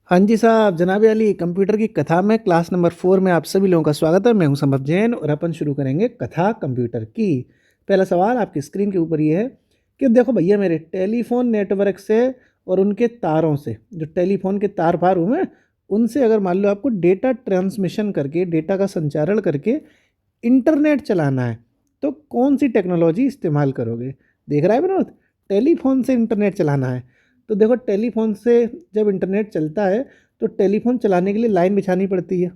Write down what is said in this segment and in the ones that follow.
हाँ जी साहब, जनाब अली कंप्यूटर की कथा में क्लास नंबर 4 में आप सभी लोगों का स्वागत है। मैं हूं संभव जैन और अपन शुरू करेंगे कथा कंप्यूटर की। पहला सवाल आपकी स्क्रीन के ऊपर ये है कि देखो भैया, मेरे टेलीफोन नेटवर्क से और उनके तारों से, जो टेलीफोन के तार पार हुए हैं, उनसे अगर मान लो आपको डेटा ट्रांसमिशन करके, डेटा का संचारण करके इंटरनेट चलाना है, तो कौन सी टेक्नोलॉजी इस्तेमाल करोगे? देख रहा है विनोद, टेलीफोन से इंटरनेट चलाना है। तो देखो, टेलीफोन से जब इंटरनेट चलता है तो टेलीफोन चलाने के लिए लाइन बिछानी पड़ती है।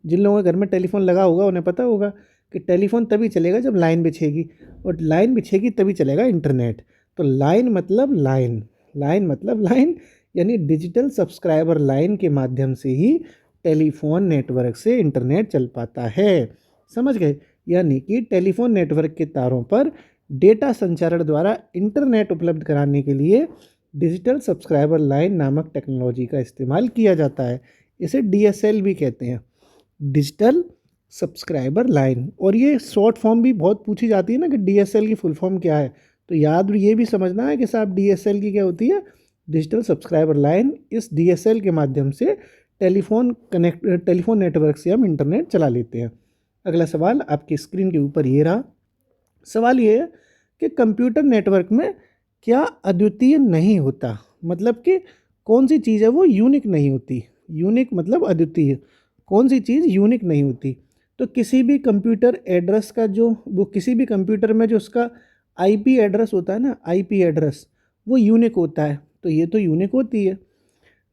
जिन लोगों के घर में टेलीफोन लगा होगा उन्हें पता होगा कि टेलीफोन तभी चलेगा जब लाइन बिछेगी, और लाइन बिछेगी तभी चलेगा इंटरनेट। तो लाइन मतलब लाइन, लाइन मतलब लाइन, यानी डिजिटल सब्सक्राइबर लाइन के माध्यम से ही टेलीफोन नेटवर्क से इंटरनेट चल पाता है। समझ गए? यानी कि टेलीफोन नेटवर्क के तारों पर डेटा संचारण द्वारा इंटरनेट उपलब्ध कराने के लिए डिजिटल सब्सक्राइबर लाइन नामक टेक्नोलॉजी का इस्तेमाल किया जाता है। इसे डीएसएल भी कहते हैं, डिजिटल सब्सक्राइबर लाइन। और ये शॉर्ट फॉर्म भी बहुत पूछी जाती है ना कि डीएसएल की फुल फॉर्म क्या है। तो याद ये भी समझना है कि साहब डीएसएल की क्या होती है, डिजिटल सब्सक्राइबर लाइन। इस डीएसएल के माध्यम से टेलीफोन नेटवर्क से हम इंटरनेट चला लेते हैं। अगला सवाल आपकी स्क्रीन के ऊपर ये रहा। सवाल ये है कि कंप्यूटर नेटवर्क में क्या अद्वितीय नहीं होता? मतलब कि कौन सी चीज़ है वो यूनिक नहीं होती? यूनिक मतलब अद्वितीय। कौन सी चीज़ यूनिक नहीं होती? तो किसी भी कंप्यूटर एड्रेस का जो वो किसी भी कंप्यूटर में जो उसका आईपी एड्रेस होता है ना, आईपी एड्रेस, वो यूनिक होता है। तो ये तो यूनिक होती है।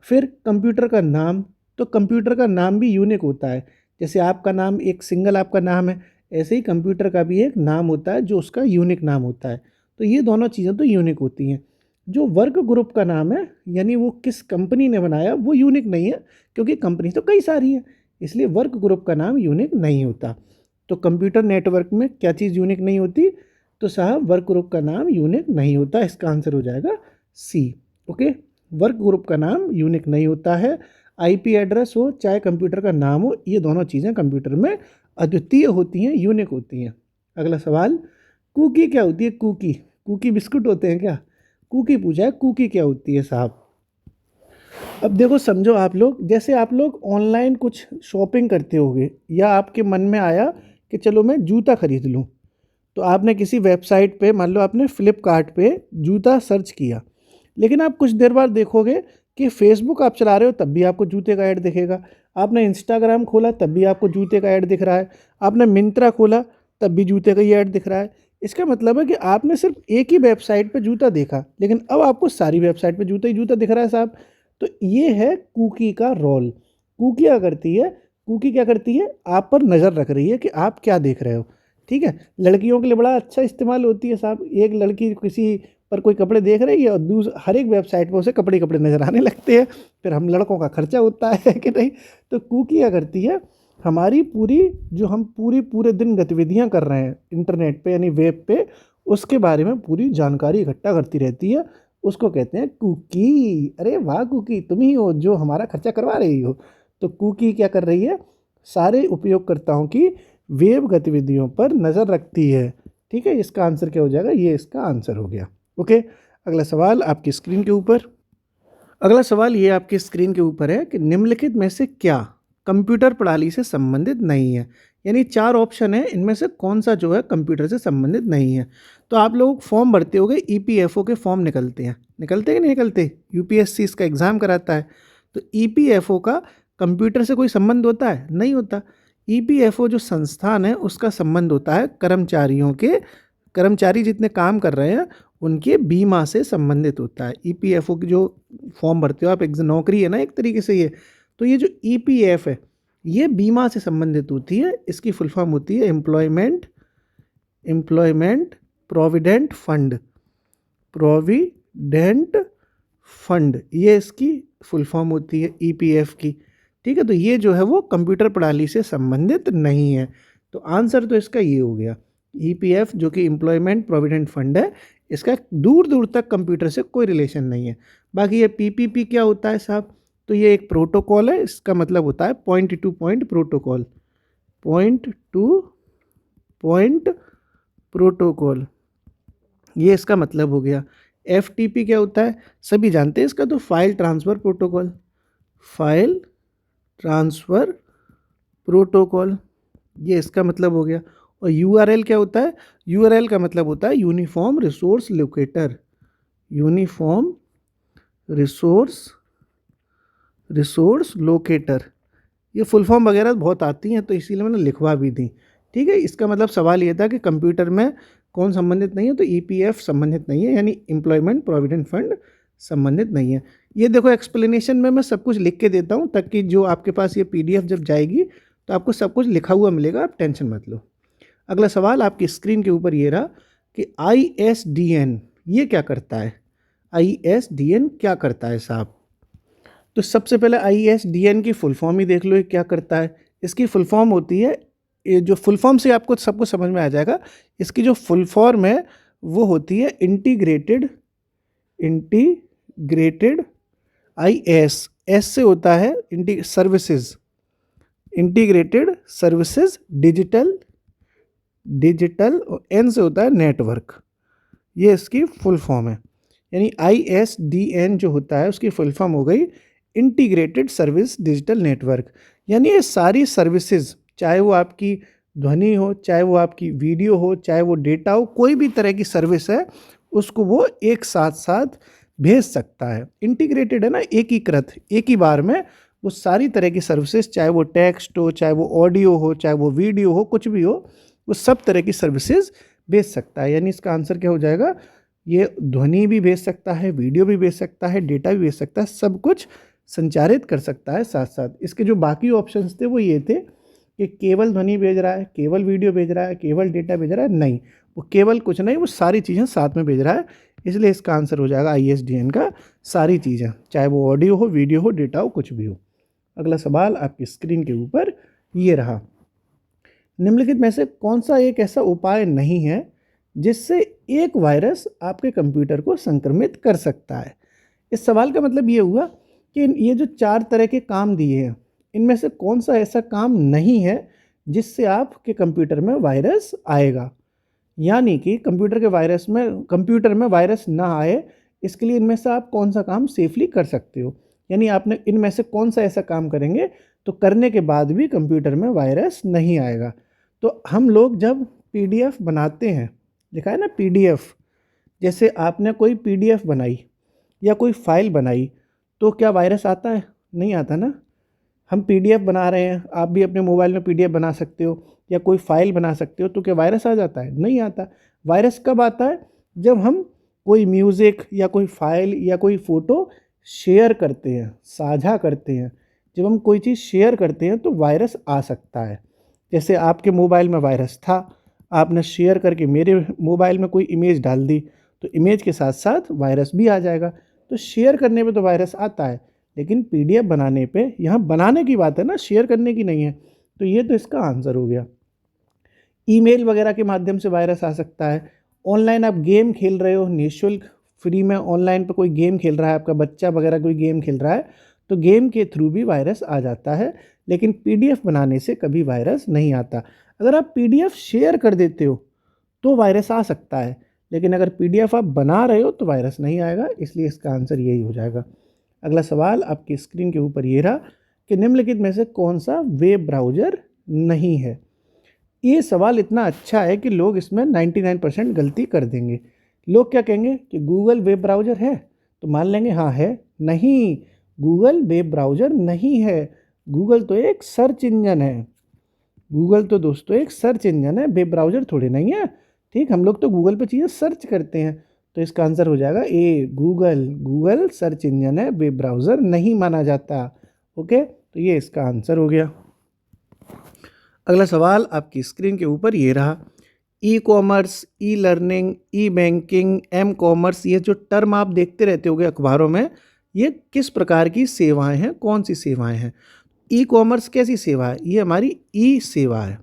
फिर कंप्यूटर का नाम, तो कंप्यूटर का नाम भी यूनिक होता है। जैसे आपका नाम एक सिंगल आपका नाम है, ऐसे ही कंप्यूटर का भी एक नाम होता है जो उसका यूनिक नाम होता है। तो ये दोनों चीज़ें तो यूनिक होती हैं। जो वर्क ग्रुप का नाम है, यानी वो किस कंपनी ने बनाया, वो यूनिक नहीं है, क्योंकि कंपनी तो कई सारी हैं, इसलिए वर्क ग्रुप का नाम यूनिक नहीं होता। तो कंप्यूटर नेटवर्क में क्या चीज़ यूनिक नहीं होती? तो साहब वर्क ग्रुप का नाम यूनिक नहीं होता। इसका आंसर हो जाएगा सी। ओके, वर्क ग्रुप का नाम यूनिक नहीं होता है। आईपी एड्रेस हो चाहे कंप्यूटर का नाम हो, ये दोनों चीज़ें कंप्यूटर में अद्वितीय होती हैं, यूनिक होती हैं। अगला सवाल, कुकी क्या होती है? कुकी, कुकी बिस्कुट होते हैं क्या? कुकी पूछा है, कुकी क्या होती है साहब? अब देखो समझो, आप लोग जैसे आप लोग ऑनलाइन कुछ शॉपिंग करते होगे, या आपके मन में आया कि चलो मैं जूता खरीद लूँ, तो आपने किसी वेबसाइट पे, मान लो आपने फ्लिपकार्ट पे जूता सर्च किया, लेकिन आप कुछ देर बाद देखोगे कि फेसबुक आप चला रहे हो तब भी आपको जूते का ऐड दिखेगा, आपने इंस्टाग्राम खोला तब भी आपको जूते का ऐड दिख रहा है, आपने मिंत्रा खोला तब भी जूते का ही ऐड दिख रहा है। इसका मतलब है कि आपने सिर्फ एक ही वेबसाइट पे जूता देखा, लेकिन अब आपको सारी वेबसाइट पे जूता ही जूता दिख रहा है साहब। तो ये है कुकी का रोल। कुकी क्या करती है? कुकी क्या करती है, आप पर नज़र रख रही है कि आप क्या देख रहे हो। ठीक है, लड़कियों के लिए बड़ा अच्छा इस्तेमाल होती है साहब। एक लड़की किसी पर कोई कपड़े देख रही है और हर एक वेबसाइट पर उसे कपड़े कपड़े नज़र आने लगते हैं, फिर हम लड़कों का खर्चा होता है कि नहीं। तो कुकी क्या करती है, हमारी पूरी, जो हम पूरे दिन गतिविधियां कर रहे हैं इंटरनेट पे यानी वेब पे, उसके बारे में पूरी जानकारी इकट्ठा करती रहती है। उसको कहते हैं कुकी। अरे वाह कुकी, तुम ही हो जो हमारा खर्चा करवा रही हो। तो कुकी क्या कर रही है, सारे उपयोगकर्ताओं की वेब गतिविधियों पर नज़र रखती है। ठीक है, इसका आंसर क्या हो जाएगा? ये इसका आंसर हो गया। ओके, अगला सवाल आपकी स्क्रीन के ऊपर। अगला सवाल ये आपकी स्क्रीन के ऊपर है कि निम्नलिखित में से क्या कंप्यूटर प्रणाली से संबंधित नहीं है? यानी चार ऑप्शन है, इनमें से कौन सा जो है कंप्यूटर से संबंधित नहीं है। तो आप लोग फॉर्म भरते होगे, ईपीएफओ के फॉर्म निकलते हैं, निकलते हैं कि नहीं निकलते? यूपीएससी इसका एग्ज़ाम कराता है। तो ईपीएफओ का कंप्यूटर से कोई संबंध होता है? नहीं होता। ईपीएफओ जो संस्थान है उसका संबंध होता है कर्मचारियों के, कर्मचारी जितने काम कर रहे हैं उनके बीमा से संबंधित होता है। ईपीएफओ की जो फॉर्म भरते हो आप, एक नौकरी है ना एक तरीके से ये, तो ये जो ईपीएफ है ये बीमा से संबंधित होती है। इसकी फुल फॉर्म होती है employment employment provident fund, provident fund, ये इसकी फुल फॉर्म होती है ईपीएफ की। ठीक है, तो ये जो है वो कंप्यूटर प्रणाली से संबंधित नहीं है। तो आंसर तो इसका ये हो गया, ईपीएफ जो कि एम्प्लॉयमेंट प्रोविडेंट फंड है, इसका दूर दूर तक कंप्यूटर से कोई रिलेशन नहीं है। बाकी ये पीपीपी क्या होता है साहब? तो ये एक प्रोटोकॉल है, इसका मतलब होता है point two point protocol, point two point protocol, ये इसका मतलब हो गया। एफटीपी क्या होता है? सभी जानते हैं इसका, तो file transfer protocol, file transfer protocol, ये इसका मतलब हो गया। और यूआरएल क्या होता है? यूआरएल का मतलब होता है uniform resource locator, uniform resource locator. ये फुल फॉर्म वगैरह बहुत आती हैं तो इसीलिए मैंने लिखवा भी दी। ठीक है, इसका मतलब सवाल ये था कि कंप्यूटर में कौन संबंधित नहीं है, तो ईपीएफ संबंधित नहीं है, यानी एम्प्लॉयमेंट प्रोविडेंट फंड संबंधित नहीं है। ये देखो एक्सप्लेनेशन में मैं सब कुछ लिख के देता हूँ ताकि जो आपके पास ये पीडीएफ जब जाएगी तो आपको सब कुछ लिखा हुआ मिलेगा, आप टेंशन मत लो। अगला सवाल आपकी स्क्रीन के ऊपर ये रहा कि ISDN ये क्या करता है? ISDN क्या करता है साहब? तो सबसे पहले ISDN की फुल फॉर्म ही देख लो, ये क्या करता है। इसकी फुल फॉर्म होती है, ये जो फुल फॉर्म से आपको सब कुछ समझ में आ जाएगा। इसकी जो फुल फॉर्म है वो होती है इंटीग्रेटेड एस से होता है सर्विसेज, इंटीग्रेटेड सर्विसेज डिजिटल, और एन से होता है नेटवर्क। ये इसकी फुल फॉर्म है। यानी ISDN जो होता है उसकी फुल फॉर्म हो गई इंटीग्रेटेड सर्विस डिजिटल नेटवर्क। यानी ये सारी सर्विसेज, चाहे वो आपकी ध्वनि हो, चाहे वो आपकी वीडियो हो, चाहे वो डेटा हो, कोई भी तरह की सर्विस है उसको वो एक साथ भेज सकता है। इंटीग्रेटेड है ना, एकीकृत, एक ही बार में वो सारी तरह की सर्विसेज, चाहे वो टेक्स्ट हो, चाहे वो ऑडियो हो, चाहे वो वीडियो हो, कुछ भी हो, वो सब तरह की सर्विसेज भेज सकता है। यानी इसका आंसर क्या हो जाएगा? ये ध्वनि भी भेज सकता है, वीडियो भी भेज सकता है, डेटा भी भेज सकता है, सब कुछ संचारित कर सकता है साथ साथ। इसके जो बाकी ऑप्शंस थे वो ये थे कि केवल ध्वनि भेज रहा है, केवल वीडियो भेज रहा है, केवल डेटा भेज रहा है। नहीं, वो केवल कुछ नहीं, वो सारी चीज़ें साथ में भेज रहा है। इसलिए इसका आंसर हो जाएगा ISDN का सारी चीज़ें, चाहे वो ऑडियो हो, वीडियो हो, डेटा हो, कुछ भी हो। अगला सवाल आपकी स्क्रीन के ऊपर ये रहा, निम्नलिखित में से कौन सा एक ऐसा उपाय नहीं है जिससे एक वायरस आपके कंप्यूटर को संक्रमित कर सकता है? इस सवाल का मतलब ये हुआ कि ये जो 4 तरह के काम दिए हैं, इनमें से कौन सा ऐसा काम नहीं है जिससे आपके कंप्यूटर में वायरस आएगा। यानी कि कंप्यूटर में वायरस ना आए, इसके लिए इनमें से आप कौन सा काम सेफली कर सकते हो। यानी आपने इनमें से कौन सा ऐसा काम करेंगे तो करने के बाद भी कंप्यूटर में वायरस नहीं आएगा। तो हम लोग जब PDF बनाते हैं, लिखा है ना PDF, जैसे आपने कोई PDF बनाई या कोई फाइल बनाई तो क्या वायरस आता है? नहीं आता ना। हम PDF बना रहे हैं, आप भी अपने मोबाइल में PDF बना सकते हो या कोई फाइल बना सकते हो, तो क्या वायरस आ जाता है? नहीं आता। वायरस कब आता है? जब हम कोई म्यूज़िक या कोई फाइल या कोई फ़ोटो शेयर करते हैं, साझा करते हैं। जब हम कोई चीज़ शेयर करते हैं तो वायरस आ सकता है। जैसे आपके मोबाइल में वायरस था, आपने शेयर करके मेरे मोबाइल में कोई इमेज डाल दी, तो इमेज के साथ साथ वायरस भी आ जाएगा। तो शेयर करने पे तो वायरस आता है, लेकिन PDF बनाने पे, यहाँ बनाने की बात है ना, शेयर करने की नहीं है। तो ये तो इसका आंसर हो गया। ईमेल वगैरह के माध्यम से वायरस आ सकता है। ऑनलाइन आप गेम खेल रहे हो, निःशुल्क फ्री में ऑनलाइन पे कोई गेम खेल रहा है, आपका बच्चा वगैरह कोई गेम खेल रहा है, तो गेम के थ्रू भी वायरस आ जाता है। लेकिन PDF बनाने से कभी वायरस नहीं आता। अगर आप PDF शेयर कर देते हो तो वायरस आ सकता है, लेकिन अगर PDF आप बना रहे हो तो वायरस नहीं आएगा। इसलिए इसका आंसर यही हो जाएगा। अगला सवाल आपकी स्क्रीन के ऊपर ये रहा कि निम्नलिखित में से कौन सा वेब ब्राउज़र नहीं है। ये सवाल इतना अच्छा है कि लोग इसमें 99% गलती कर देंगे। लोग क्या कहेंगे कि गूगल वेब ब्राउज़र है, तो मान लेंगे हाँ है। नहीं, गूगल वेब ब्राउज़र नहीं है। गूगल तो एक सर्च इंजन है। गूगल तो दोस्तों एक सर्च इंजन है, वेब ब्राउज़र थोड़ी नहीं है। ठीक, हम लोग तो गूगल पे चीज़ें सर्च करते हैं। तो इसका आंसर हो जाएगा ए, गूगल सर्च इंजन है, वेब ब्राउज़र नहीं माना जाता। ओके, तो ये इसका आंसर हो गया। अगला सवाल आपकी स्क्रीन के ऊपर ये रहा, ई-कॉमर्स, ई लर्निंग, ई बैंकिंग, एम कॉमर्स, ये जो टर्म आप देखते रहते होगे अखबारों में, ये किस प्रकार की सेवाएं हैं, कौन सी सेवाएं हैं? ई कॉमर्स कैसी सेवा है? ये हमारी ई सेवा है।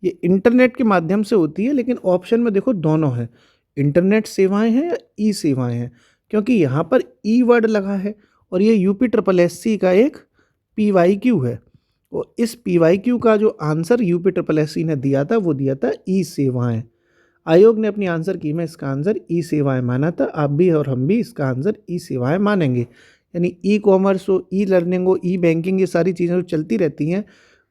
ये इंटरनेट के माध्यम से होती है, लेकिन ऑप्शन में देखो दोनों है, इंटरनेट सेवाएं हैं या ई सेवाएं हैं, क्योंकि यहाँ पर ई वर्ड लगा है और ये UPSSC का एक PYQ है। और इस PYQ का जो आंसर UPSSC ने दिया था वो दिया था ई सेवाएं। आयोग ने अपनी आंसर की में इसका आंसर ई सेवाएं माना था। आप भी और हम भी इसका आंसर ई सेवाएं मानेंगे। यानी ई कॉमर्स हो, ई लर्निंग हो, ई बैंकिंग, ये सारी चीज़ें जो चलती रहती हैं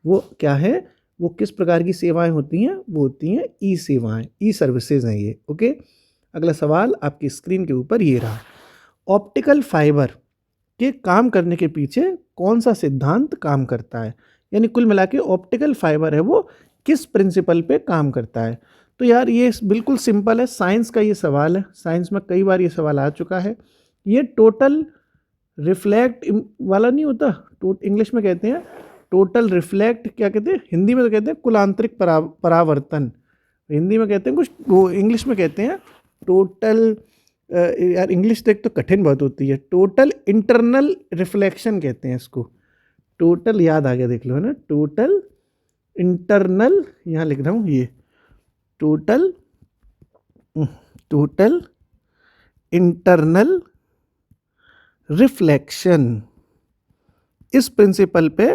वो क्या है, वो किस प्रकार की सेवाएं होती हैं, वो होती हैं ई सेवाएं, ई सर्विसेज हैं ये। ओके, अगला सवाल आपकी स्क्रीन के ऊपर ये रहा, ऑप्टिकल फाइबर के काम करने के पीछे कौन सा सिद्धांत काम करता है, यानी कुल मिला के ऑप्टिकल फाइबर है वो किस प्रिंसिपल पे काम करता है। तो यार ये बिल्कुल सिंपल है, साइंस का ये सवाल है, साइंस में कई बार ये सवाल आ चुका है। ये टोटल रिफ्लेक्ट वाला नहीं होता, इंग्लिश में कहते हैं टोटल रिफ्लेक्ट, क्या कहते हैं हिंदी में, तो कहते हैं कुल आंतरिक परावर्तन, हिंदी में कहते हैं कुछ, वो इंग्लिश में कहते हैं टोटल, यार इंग्लिश तो एक तो कठिन बहुत होती है, टोटल इंटरनल रिफ्लेक्शन कहते हैं इसको, टोटल याद आ गया देख लो है ना, टोटल इंटरनल, यहाँ लिख रहा हूँ ये टोटल इंटरनल रिफ्लेक्शन, इस प्रिंसिपल पे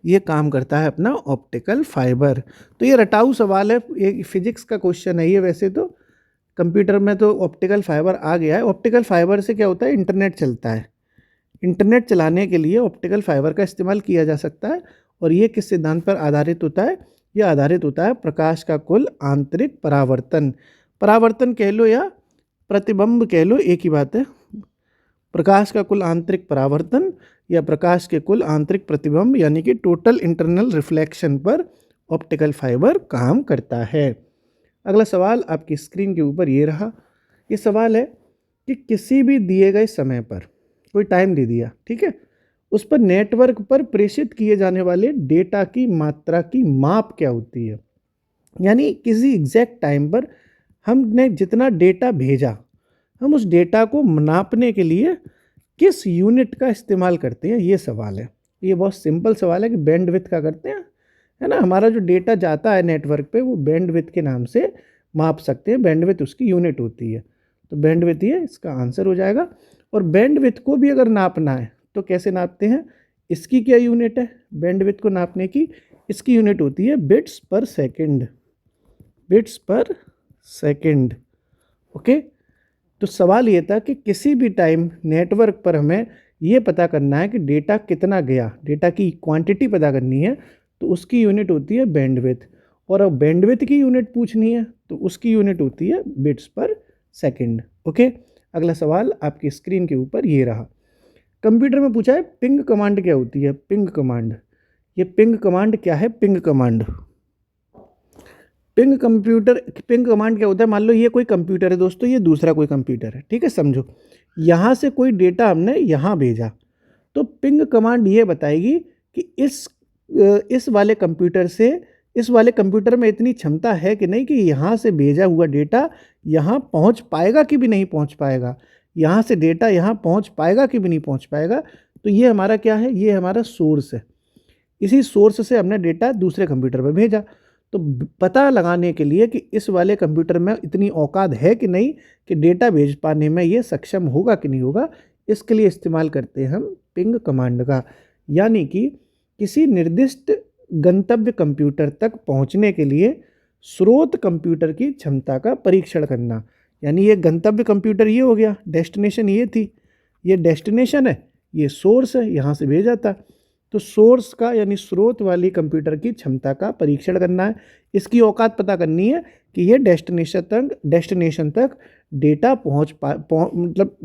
ये काम करता है अपना ऑप्टिकल फाइबर। तो ये रटाऊ सवाल है, ये फिजिक्स का क्वेश्चन है ये, वैसे तो कंप्यूटर में तो ऑप्टिकल फाइबर आ गया है। ऑप्टिकल फाइबर से क्या होता है, इंटरनेट चलता है, इंटरनेट चलाने के लिए ऑप्टिकल फाइबर का इस्तेमाल किया जा सकता है। और ये किस सिद्धांत पर आधारित होता है, ये आधारित होता है प्रकाश का कुल आंतरिक परावर्तन, परावर्तन कह लो या प्रतिबिंब कह लो, एक ही बात है, प्रकाश का कुल आंतरिक परावर्तन या प्रकाश के कुल आंतरिक प्रतिबिंब, यानी कि टोटल इंटरनल रिफ्लेक्शन पर ऑप्टिकल फाइबर काम करता है। अगला सवाल आपकी स्क्रीन के ऊपर ये रहा, ये सवाल है कि किसी भी दिए गए समय पर कोई टाइम दे दिया, ठीक है, उस पर नेटवर्क पर प्रेषित किए जाने वाले डेटा की मात्रा की माप क्या होती है, यानी किसी एग्जैक्ट टाइम पर हमने जितना डेटा भेजा, हम उस डेटा को नापने के लिए किस यूनिट का इस्तेमाल करते हैं, ये सवाल है। ये बहुत सिंपल सवाल है कि बैंडविड्थ का करते हैं, है ना, हमारा जो डेटा जाता है नेटवर्क पे वो बैंडविड्थ के नाम से माप सकते हैं, बैंडविड्थ उसकी यूनिट होती है। तो बैंडविड्थ ये इसका आंसर हो जाएगा। और बैंडविड्थ को भी अगर नापना है तो कैसे नापते हैं, इसकी क्या यूनिट है बैंडविड्थ को नापने की, इसकी यूनिट होती है बिट्स पर सेकेंड, बिट्स पर सेकेंड। ओके, तो सवाल ये था कि किसी भी टाइम नेटवर्क पर हमें ये पता करना है कि डेटा कितना गया, डेटा की क्वांटिटी पता करनी है, तो उसकी यूनिट होती है बैंडविड्थ। और अब बैंडविड्थ की यूनिट पूछनी है तो उसकी यूनिट होती है बिट्स पर सेकंड। ओके, अगला सवाल आपकी स्क्रीन के ऊपर ये रहा, कंप्यूटर में पूछा है पिंग कमांड क्या होती है, पिंग कमांड, ये पिंग कमांड क्या है, पिंग कमांड, पिंग कमांड क्या होता है, मान लो ये कोई कंप्यूटर है दोस्तों, ये दूसरा कोई कंप्यूटर है, ठीक है, समझो यहाँ से कोई डेटा हमने यहाँ भेजा, तो पिंग कमांड ये बताएगी कि इस वाले कंप्यूटर से, इस वाले कंप्यूटर में इतनी क्षमता है कि नहीं कि यहाँ से भेजा हुआ डेटा यहाँ पहुँच पाएगा कि भी नहीं पहुँच पाएगा, यहाँ से डेटा यहाँ पहुँच पाएगा कि भी नहीं पहुँच पाएगा। तो ये हमारा क्या है, ये हमारा सोर्स है, इसी सोर्स से हमने डेटा दूसरे कंप्यूटर पर भेजा। तो पता लगाने के लिए कि इस वाले कंप्यूटर में इतनी औकात है कि नहीं कि डेटा भेज पाने में ये सक्षम होगा कि नहीं होगा, इसके लिए इस्तेमाल करते हैं हम पिंग कमांड का। यानी कि किसी निर्दिष्ट गंतव्य कंप्यूटर तक पहुंचने के लिए स्रोत कंप्यूटर की क्षमता का परीक्षण करना, यानी ये गंतव्य कंप्यूटर ये हो गया, डेस्टिनेशन ये थी, ये डेस्टिनेशन है, ये सोर्स है, यहाँ से भेजा था, तो सोर्स का यानी स्रोत वाली कंप्यूटर की क्षमता का परीक्षण करना है, इसकी औकात पता करनी है कि ये डेस्टिनेशन तक डेटा मतलब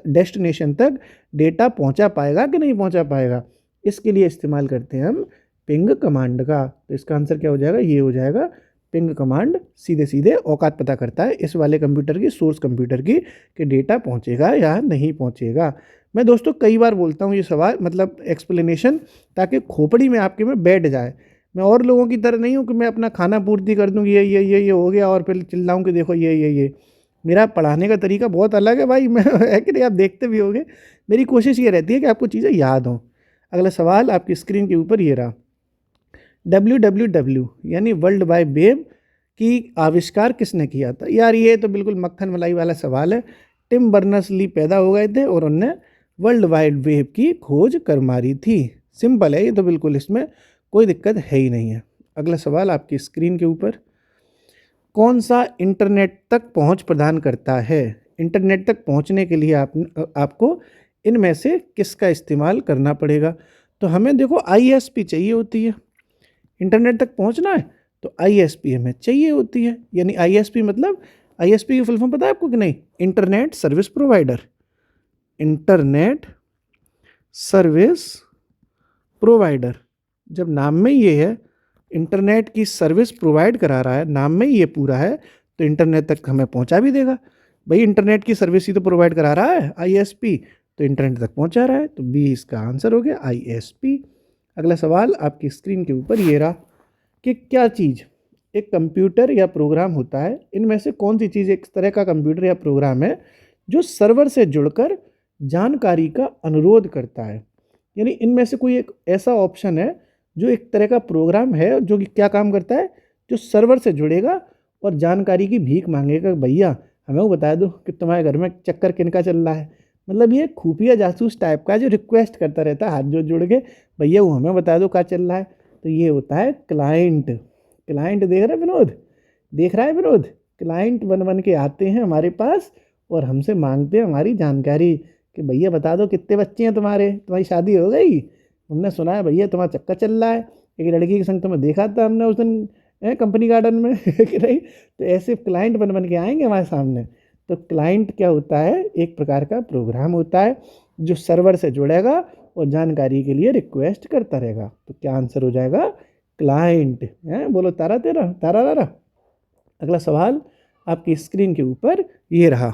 डेस्टिनेशन तक डेटा पहुंचा पाएगा कि नहीं पहुंचा पाएगा, इसके लिए इस्तेमाल करते हैं हम पिंग कमांड का। तो इसका आंसर क्या हो जाएगा, ये हो जाएगा पिंग कमांड सीधे सीधे औकात पता करता है इस वाले कंप्यूटर की, सोर्स कंप्यूटर की, कि डेटा पहुंचेगा या नहीं पहुंचेगा। मैं दोस्तों कई बार बोलता हूँ ये सवाल मतलब एक्सप्लेनेशन, ताकि खोपड़ी में आपके में बैठ जाए। मैं और लोगों की तरह नहीं हूँ कि मैं अपना खाना पूर्ति कर दूँ, ये हो गया और फिर चिल्लाऊँ कि देखो ये। मेरा पढ़ाने का तरीका बहुत अलग है भाई, मैं है कि नहीं, आप देखते भी होंगे। मेरी कोशिश ये रहती है कि आपको चीज़ें याद हों। अगला सवाल आपकी स्क्रीन के ऊपर ये रहा, WWW यानी वर्ल्ड वाइड वेब की आविष्कार किसने किया था। यार ये तो बिल्कुल मक्खन मलाई वाला सवाल है। टिम बर्नर्स-ली पैदा हो गए थे और उनने वर्ल्ड वाइड वेब की खोज कर मारी थी। सिंपल है ये तो, बिल्कुल इसमें कोई दिक्कत है ही नहीं है। अगला सवाल आपकी स्क्रीन के ऊपर, कौन सा इंटरनेट तक पहुंच प्रदान करता है। इंटरनेट तक पहुंचने के लिए आपको इनमें से किसका इस्तेमाल करना पड़ेगा। तो हमें देखो ISP चाहिए होती है, इंटरनेट तक पहुंचना है तो ISP हमें चाहिए होती है। यानी ISP मतलब, ISP की फुल फॉर्म पता है आपको कि नहीं? Internet service provider. Internet service provider, जब नाम में ये है इंटरनेट की सर्विस प्रोवाइड करा रहा है, नाम में ये पूरा है, तो इंटरनेट तक हमें पहुंचा भी देगा। भाई इंटरनेट की सर्विस ही तो प्रोवाइड करा रहा है ISP, तो इंटरनेट तक पहुंचा रहा है, तो बी इसका आंसर हो गया ISP। अगला सवाल आपकी स्क्रीन के ऊपर ये रहा कि क्या चीज़ एक कंप्यूटर या प्रोग्राम होता है, इनमें से कौन सी चीज़ एक तरह का कंप्यूटर या प्रोग्राम है जो सर्वर से जुड़कर जानकारी का अनुरोध करता है। यानी इनमें से कोई एक ऐसा ऑप्शन है जो एक तरह का प्रोग्राम है जो कि क्या काम करता है, जो सर्वर से जुड़ेगा और जानकारी की भीख मांगेगा, भैया हमें वो बता दो कि तुम्हारे घर में चक्कर किनका चल रहा है। मतलब ये खुफिया जासूस टाइप का जो रिक्वेस्ट करता रहता है हाथ जो जुड़ के, भैया वो हमें बता दो क्या चल रहा है। तो ये होता है क्लाइंट। क्लाइंट देख रहा है विनोद, देख रहा है विनोद, क्लाइंट बन बन के आते हैं हमारे पास और हमसे मांगते हैं हमारी जानकारी कि भैया बता दो कितने बच्चे हैं तुम्हारे, तुम्हारी शादी हो गई, हमने सुना है भैया तुम्हारा चक्कर चल रहा है, एक लड़की के संग तुम्हें देखा था हमने उस दिन कंपनी गार्डन में कि नहीं। तो ऐसे क्लाइंट बन बन के आएंगे हमारे सामने। तो क्लाइंट क्या होता है, एक प्रकार का प्रोग्राम होता है जो सर्वर से जुड़ेगा और जानकारी के लिए रिक्वेस्ट करता रहेगा। तो क्या आंसर हो जाएगा, क्लाइंट है। बोलो तारा तेरा तारा तारा। अगला सवाल आपकी स्क्रीन के ऊपर ये रहा।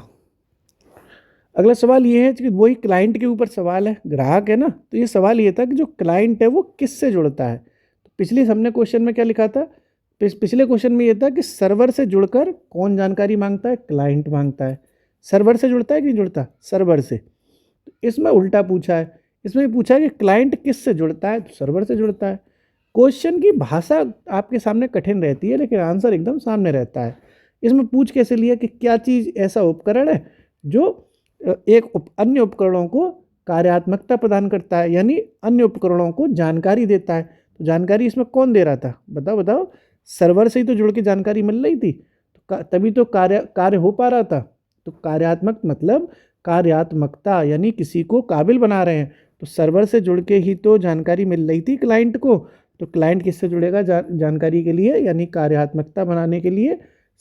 अगला सवाल ये है कि वही क्लाइंट के ऊपर सवाल है, ग्राहक है ना। तो ये सवाल ये था कि जो क्लाइंट है वो किससे जुड़ता है। तो पिछले हमने क्वेश्चन में क्या लिखा था, पिछले क्वेश्चन में ये था कि सर्वर से जुड़कर कौन जानकारी मांगता है, क्लाइंट मांगता है। सर्वर से जुड़ता है कि नहीं जुड़ता, सर्वर से। तो इसमें उल्टा पूछा है, इसमें पूछा है कि क्लाइंट किससे जुड़ता है, तो सर्वर से जुड़ता है। क्वेश्चन की भाषा आपके सामने कठिन रहती है लेकिन आंसर एकदम सामने रहता है। इसमें पूछ कैसे लिया कि क्या चीज़ ऐसा उपकरण है जो एक अन्य उपकरणों को कार्यात्मकता प्रदान करता है, यानी अन्य उपकरणों को जानकारी देता है। तो जानकारी इसमें कौन दे रहा था, बताओ बताओ। सर्वर से ही तो जुड़ के जानकारी मिल रही थी, तो तभी तो कार्य हो पा रहा था। तो कार्यात्मक मतलब कार्यात्मकता, यानी किसी को काबिल बना रहे हैं। तो सर्वर से जुड़ के ही तो जानकारी मिल रही थी क्लाइंट को। तो क्लाइंट किससे जुड़ेगा जानकारी के लिए, यानी कार्यात्मकता बनाने के लिए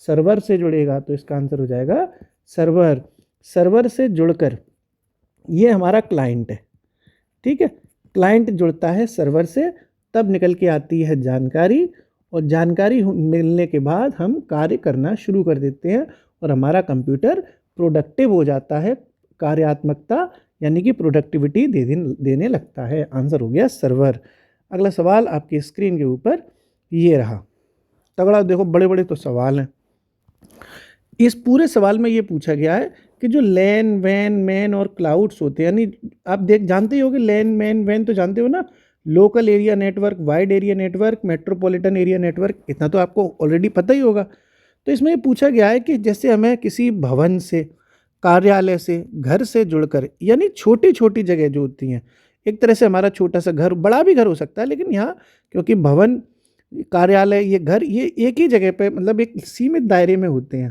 सर्वर से जुड़ेगा। तो इसका आंसर हो जाएगा सर्वर। सर्वर से जुड़कर ये हमारा क्लाइंट है, ठीक है। क्लाइंट जुड़ता है सर्वर से, तब निकल के आती है जानकारी, और जानकारी मिलने के बाद हम कार्य करना शुरू कर देते हैं और हमारा कंप्यूटर प्रोडक्टिव हो जाता है। कार्यात्मकता यानी कि प्रोडक्टिविटी देने लगता है। आंसर हो गया सर्वर। अगला सवाल आपकी स्क्रीन के ऊपर ये रहा। तगड़ा देखो, बड़े बड़े तो सवाल हैं। इस पूरे सवाल में ये पूछा गया है कि जो लैन वैन मैन और क्लाउड्स होते हैं, यानी आप जानते ही हो कि लैन मैन वैन तो जानते हो ना, local area network, wide area network, metropolitan area network, इतना तो आपको ऑलरेडी पता ही होगा। तो इसमें ये पूछा गया है कि जैसे हमें किसी भवन से, कार्यालय से, घर से जुड़कर, यानी छोटी छोटी जगह जो होती हैं, एक तरह से हमारा छोटा सा घर, बड़ा भी घर हो सकता है, लेकिन यहाँ क्योंकि भवन, कार्यालय, ये घर, ये एक ही जगह पे मतलब एक सीमित दायरे में होते हैं।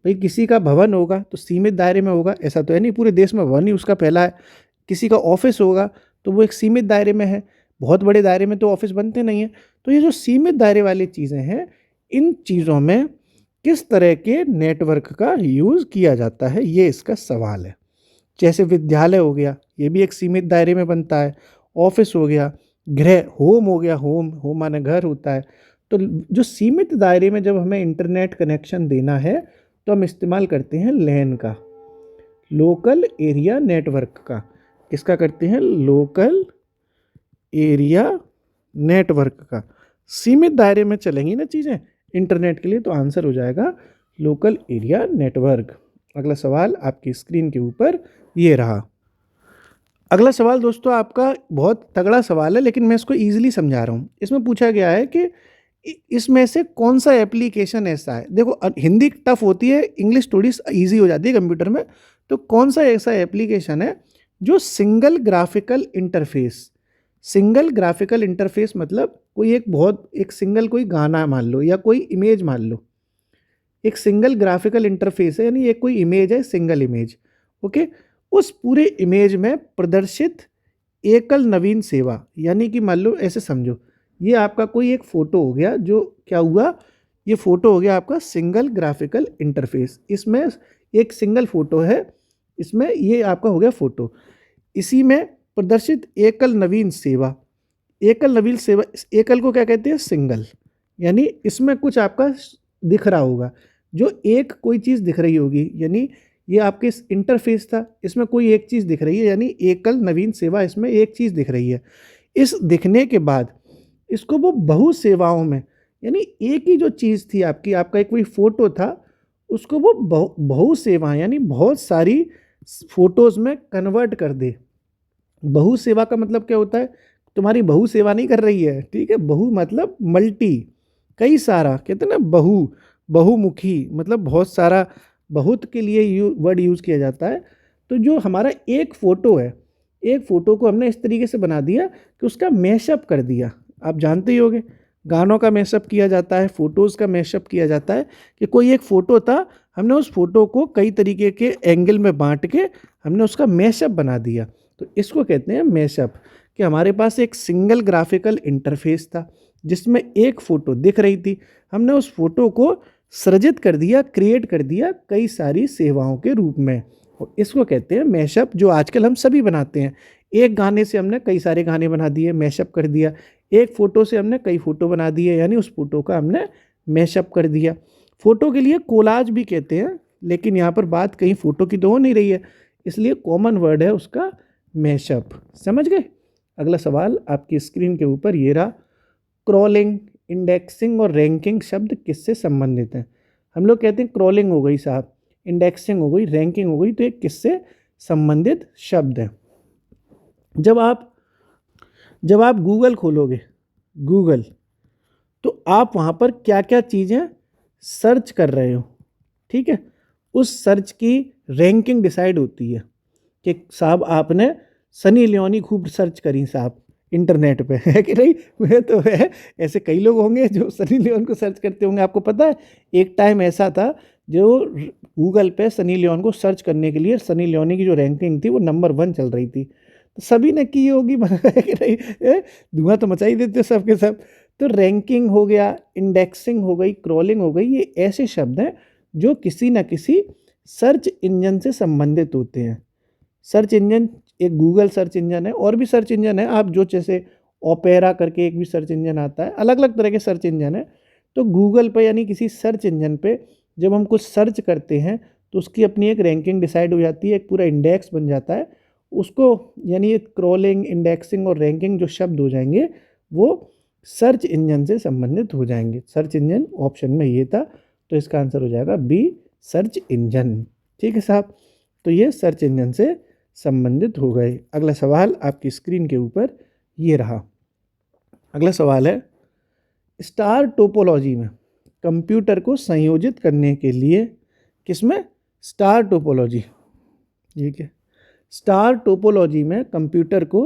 भाई किसी का भवन होगा तो सीमित दायरे में होगा, ऐसा तो है नहीं पूरे देश में भवन ही उसका पहला है। किसी का ऑफिस होगा तो वो एक सीमित दायरे में है, बहुत बड़े दायरे में तो ऑफिस बनते नहीं हैं। तो ये जो सीमित दायरे वाली चीज़ें हैं, इन चीज़ों में किस तरह के नेटवर्क का यूज़ किया जाता है, ये इसका सवाल है। जैसे विद्यालय हो गया, ये भी एक सीमित दायरे में बनता है। ऑफिस हो गया, गृह, होम हो गया, होम होम माने घर होता है। तो जो सीमित दायरे में जब हमें इंटरनेट कनेक्शन देना है तो हम इस्तेमाल करते हैं लैन का, लोकल एरिया नेटवर्क का। किसका करते हैं, लोकल एरिया नेटवर्क का। सीमित दायरे में चलेंगी ना चीज़ें इंटरनेट के लिए, तो आंसर हो जाएगा लोकल एरिया नेटवर्क। अगला सवाल आपकी स्क्रीन के ऊपर ये रहा। अगला सवाल दोस्तों आपका बहुत तगड़ा सवाल है, लेकिन मैं इसको ईजिली समझा रहा हूँ। इसमें पूछा गया है कि इसमें से कौन सा एप्लीकेशन ऐसा है, देखो हिंदी टफ होती है, इंग्लिश थोड़ी ईजी हो जाती है कंप्यूटर में। तो कौन सा ऐसा एप्लीकेशन है जो single graphical interface, single graphical interface मतलब कोई एक सिंगल कोई गाना मान लो या कोई इमेज मान लो, एक सिंगल ग्राफिकल इंटरफेस है, यानी एक कोई इमेज है, सिंगल इमेज, ओके। उस पूरे इमेज में प्रदर्शित एकल नवीन सेवा, यानी कि मान लो ऐसे समझो, ये आपका कोई एक फ़ोटो हो गया, जो क्या हुआ, ये फ़ोटो हो गया आपका सिंगल ग्राफिकल इंटरफेस। इसमें एक सिंगल फ़ोटो है, इसमें ये आपका हो गया फ़ोटो। इसी में प्रदर्शित एकल नवीन सेवा, एकल नवीन सेवा, एकल को क्या कहते हैं, सिंगल, यानी इसमें कुछ आपका दिख रहा होगा, जो एक कोई चीज़ दिख रही होगी, यानी ये आपके इंटरफेस था, इसमें कोई एक चीज़ दिख रही है, यानी एकल नवीन सेवा, इसमें एक चीज़ दिख रही है। इस दिखने के बाद इसको वो बहु सेवाओं में, यानी एक ही जो चीज़ थी आपकी, आपका एक कोई फ़ोटो था, उसको वो बहु सेवाएं, यानी बहुत सारी फ़ोटोज़ में कन्वर्ट कर दे। बहु सेवा का मतलब क्या होता है, तुम्हारी बहु सेवा नहीं कर रही है, ठीक है, बहु मतलब मल्टी, कई सारा, कहते हैं ना बहु, बहुमुखी, मतलब बहुत सारा, बहुत के लिए वर्ड यूज़ किया जाता है। तो जो हमारा एक फ़ोटो है, एक फ़ोटो को हमने इस तरीके से बना दिया कि उसका मैशअप कर दिया। आप जानते ही होंगे, गानों का मैशअप किया जाता है, फ़ोटोज़ का मैशअप किया जाता है, कि कोई एक फ़ोटो था, हमने उस फ़ोटो को कई तरीके के एंगल में बांट के हमने उसका मैशअप बना दिया। तो इसको कहते हैं मैशअप, कि हमारे पास एक सिंगल ग्राफिकल इंटरफेस था जिसमें एक फ़ोटो दिख रही थी, हमने उस फ़ोटो को सृजित कर दिया, क्रिएट कर दिया कई सारी सेवाओं के रूप में, और इसको कहते हैं मैशअप, जो आजकल हम सभी बनाते हैं। एक गाने से हमने कई सारे गाने बना दिए, मैशअप कर दिया, एक फ़ोटो से हमने कई फ़ोटो बना दिए, यानी उस फ़ोटो का हमने मैशअप कर दिया। फ़ोटो के लिए कोलाज भी कहते हैं, लेकिन यहाँ पर बात कहीं फ़ोटो की तो हो नहीं रही है, इसलिए कॉमन वर्ड है उसका मैशअप। समझ गए। अगला सवाल आपकी स्क्रीन के ऊपर ये रहा, क्रॉलिंग, इंडेक्सिंग और रैंकिंग शब्द किससे संबंधित हैं। हम लोग कहते हैं क्रॉलिंग हो गई साहब, इंडेक्सिंग हो गई, रैंकिंग हो गई, तो ये किससे संबंधित शब्द हैं। जब आप गूगल खोलोगे, गूगल, तो आप वहाँ पर क्या क्या चीज़ें सर्च कर रहे हो, ठीक है, उस सर्च की रैंकिंग डिसाइड होती है, कि साहब आपने सनी लियोनी खूब सर्च करी साहब इंटरनेट पे, है कि नहीं, वह तो है, ऐसे कई लोग होंगे जो सनी लियोन को सर्च करते होंगे। आपको पता है एक टाइम ऐसा था जो गूगल पे सनी लियोन को सर्च करने के लिए सनी लियोनी की जो रैंकिंग थी वो नंबर 1 चल रही थी, तो सभी ने की होगी, है कि नहीं, धुआं तो मचा ही देते सब के सब। तो रैंकिंग हो गया, इंडेक्सिंग हो गई, क्रॉलिंग हो गई, ये ऐसे शब्द हैं जो किसी न किसी सर्च इंजन से संबंधित होते हैं। सर्च इंजन, एक गूगल सर्च इंजन है, और भी सर्च इंजन है, आप जो जैसे ओपेरा करके एक भी सर्च इंजन आता है, अलग अलग तरह के सर्च इंजन है। तो गूगल पे यानी किसी सर्च इंजन पे जब हम कुछ सर्च करते हैं तो उसकी अपनी एक रैंकिंग डिसाइड हो जाती है, एक पूरा इंडेक्स बन जाता है उसको, यानी ये क्रॉलिंग, इंडेक्सिंग और रैंकिंग जो शब्द हो जाएंगे वो सर्च इंजन से संबंधित हो जाएंगे। सर्च इंजन ऑप्शन में ये था, तो इसका आंसर हो जाएगा बी, सर्च इंजन। ठीक है साहब, तो ये सर्च इंजन से संबंधित हो गए। अगला सवाल आपकी स्क्रीन के ऊपर ये रहा। अगला सवाल है, स्टार टोपोलॉजी में कंप्यूटर को संयोजित करने के लिए, किसमें, स्टार टोपोलॉजी, ठीक है, स्टार टोपोलॉजी में कंप्यूटर को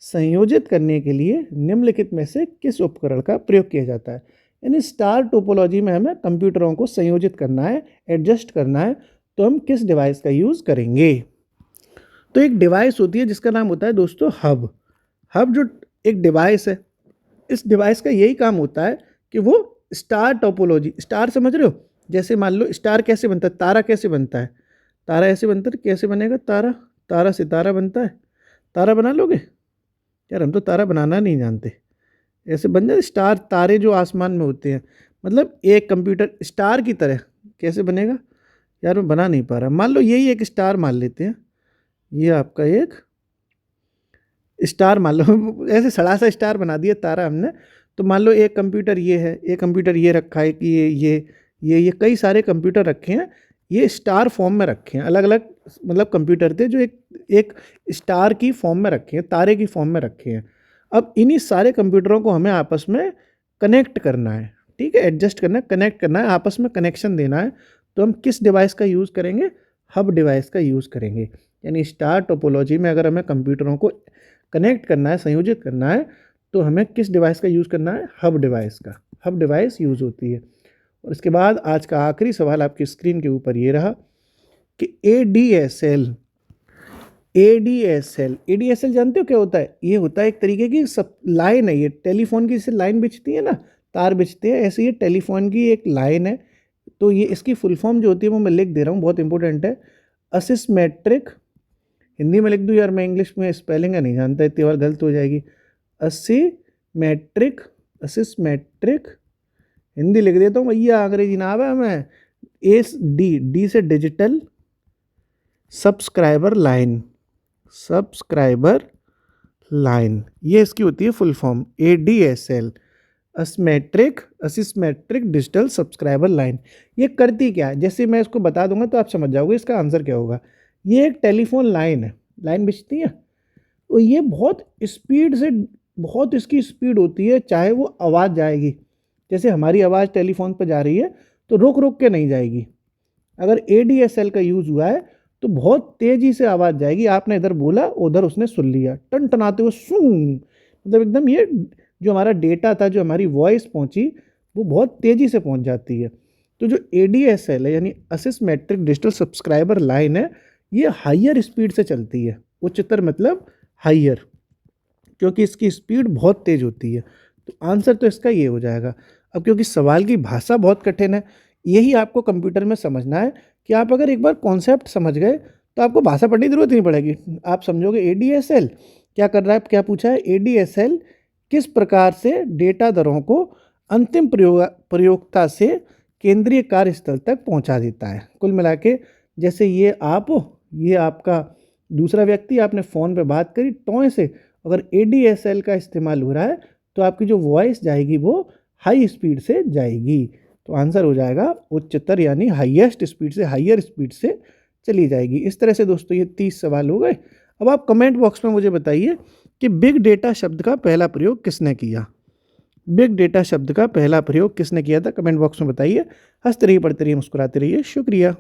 संयोजित करने के लिए निम्नलिखित में से किस उपकरण का प्रयोग किया जाता है। यानी स्टार टोपोलॉजी में हमें कंप्यूटरों को संयोजित करना है, एडजस्ट करना है, तो हम किस डिवाइस का यूज़ करेंगे। तो एक डिवाइस होती है जिसका नाम होता है दोस्तों हब। हब जो एक डिवाइस है, इस डिवाइस का यही काम होता है कि वो स्टार टोपोलॉजी, स्टार समझ रहे हो, जैसे मान लो स्टार कैसे बनता है, तारा कैसे बनता है, तारा ऐसे बनता है, कैसे बनेगा तारा, तारा सितारा बनता है, तारा बना लोगे यार, हम तो तारा बनाना नहीं जानते, ऐसे बन जाए स्टार, तारे जो आसमान में होते हैं, मतलब एक कंप्यूटर स्टार की तरह कैसे बनेगा यार, मैं बना नहीं पा रहा। मान लो यही एक स्टार मान लेते हैं, ये आपका एक स्टार मान लो, ऐसे सड़ा सा स्टार बना दिया तारा हमने। तो मान लो एक कंप्यूटर ये है, एक कंप्यूटर ये रखा है, कि ये कई सारे कंप्यूटर रखे हैं, ये स्टार फॉर्म में रखे हैं, अलग अलग मतलब कंप्यूटर थे जो एक एक स्टार की फॉर्म में रखे हैं, तारे की फॉर्म में रखे हैं। अब इन्हीं सारे कंप्यूटरों को हमें आपस में कनेक्ट करना है, ठीक है, एडजस्ट करना है, कनेक्ट करना है, आपस में कनेक्शन देना है। तो हम किस डिवाइस का यूज़ करेंगे, हब डिवाइस का यूज़ करेंगे। यानी स्टार टोपोलॉजी में अगर हमें कंप्यूटरों को कनेक्ट करना है, संयोजित करना है, तो हमें किस डिवाइस का यूज़ करना है, हब डिवाइस का, हब डिवाइस यूज़ होती है। और इसके बाद आज का आखिरी सवाल आपकी स्क्रीन के ऊपर ये रहा कि ADSL ADSL, ADSL जानते हो क्या होता है? ये होता है एक तरीके की सब लाइन है, ये टेलीफोन की जैसे लाइन बिछती है ना, तार बिछते हैं, ऐसे ये टेलीफोन की एक लाइन है। तो ये इसकी फुल फॉर्म जो होती है वो मैं लिख दे रहा हूँ, बहुत इंपॉर्टेंट है। असिस्मेट्रिक, हिंदी में लिख दूँ यार, मैं इंग्लिश में स्पेलिंग नहीं जानता, इतनी बार गलत हो जाएगी। असिमेट्रिक, असिस्मेट्रिक, हिंदी लिख देता हूँ भैया, अंग्रेजी ना आवे हमें। डी से digital subscriber line, subscriber line, ये इसकी होती है full form, ADSL, asymmetric digital subscriber line. ये करती क्या है, जैसे मैं इसको बता दूंगा तो आप समझ जाओगे इसका आंसर क्या होगा। ये एक टेलीफोन लाइन है, लाइन बिछती है, तो ये बहुत स्पीड से, बहुत इसकी स्पीड होती है, चाहे वो आवाज़ जाएगी, जैसे हमारी आवाज़ टेलीफोन पर जा रही है तो रुक रुक के नहीं जाएगी। अगर ADSL का यूज़ हुआ है तो बहुत तेज़ी से आवाज़ जाएगी, आपने इधर बोला उधर उसने सुन लिया, टन टनाते हुए सूं, मतलब एकदम ये जो हमारा डेटा था, जो हमारी वॉइस पहुंची, वो बहुत तेज़ी से पहुंच जाती है। तो जो ADSL है यानी असिस्मेट्रिक डिजिटल सब्सक्राइबर लाइन है, ये हाइयर स्पीड से चलती है, उच्चतर मतलब हाइयर, क्योंकि इसकी स्पीड बहुत तेज़ होती है। तो आंसर तो इसका ये हो जाएगा। अब क्योंकि सवाल की भाषा बहुत कठिन है, यही आपको कंप्यूटर में समझना है कि आप अगर एक बार कॉन्सेप्ट समझ गए तो आपको भाषा पढ़ने की जरूरत नहीं पड़ेगी। आप समझोगे ADSL क्या कर रहा है, क्या पूछा है, ADSL किस प्रकार से डेटा दरों को अंतिम प्रयोक्ता से केंद्रीय कार्यस्थल तक पहुंचा देता है। कुल मिला के जैसे ये आप हो, ये आपका दूसरा व्यक्ति, आपने फ़ोन पे बात करी टॉय से, अगर ADSL का इस्तेमाल हो रहा है तो आपकी जो वॉइस जाएगी वो हाई स्पीड से जाएगी। तो आंसर हो जाएगा उच्चतर, यानी हाईएस्ट स्पीड से, हाइयर स्पीड से चली जाएगी। इस तरह से दोस्तों ये 30 सवाल हो गए। अब आप कमेंट बॉक्स में मुझे बताइए कि बिग डेटा शब्द का पहला प्रयोग किसने किया। बिग डेटा शब्द का पहला प्रयोग किसने किया था, कमेंट बॉक्स में बताइए। हंसते रहिए, पढ़ते रहिए, मुस्कुराते रहिए। शुक्रिया।